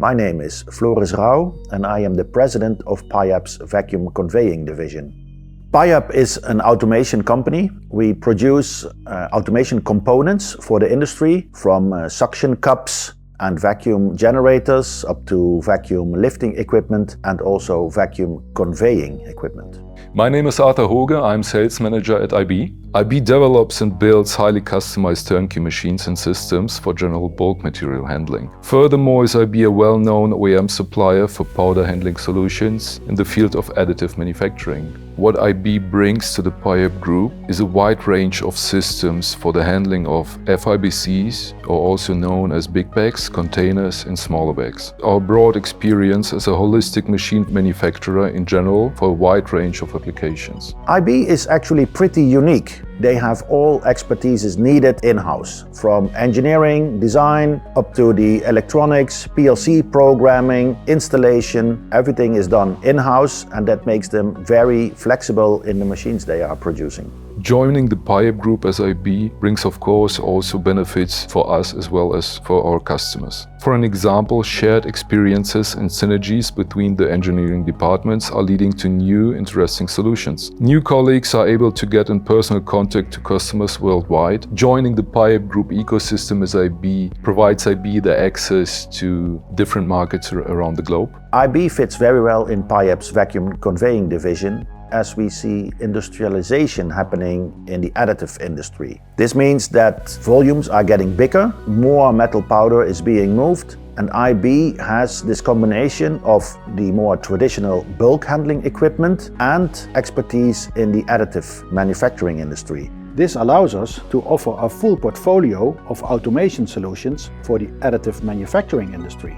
My name is Floris Rouw and I am the president of Piab's Vacuum Conveying Division. Piab is an automation company. We produce automation components for the industry, from suction cups and vacuum generators up to vacuum lifting equipment and also vacuum conveying equipment. My name is Artur Hooge, I'm sales manager at IB. IB develops and builds highly customized turnkey machines and systems for general bulk material handling. Furthermore, is IB a well-known OEM supplier for powder handling solutions in the field of additive manufacturing. What IB brings to the Piab Group is a wide range of systems for the handling of FIBCs, or also known as big bags, containers and smaller bags. Our broad experience as a holistic machine manufacturer in general for a wide range of applications. IB is actually pretty unique. They have all expertises needed in-house, from engineering, design, up to the electronics, PLC programming, installation. Everything is done in-house, and that makes them very flexible in the machines they are producing. Joining the Piab Group as IB brings of course also benefits for us as well as for our customers. For an example, shared experiences and synergies between the engineering departments are leading to new interesting solutions. New colleagues are able to get in personal contact to customers worldwide. Joining the Piab Group ecosystem as IB provides IB the access to different markets around the globe. IB fits very well in Piab's Vacuum Conveying Division, as we see industrialization happening in the additive industry. This means that volumes are getting bigger, more metal powder is being moved, and IB has this combination of the more traditional bulk handling equipment and expertise in the additive manufacturing industry. This allows us to offer a full portfolio of automation solutions for the additive manufacturing industry.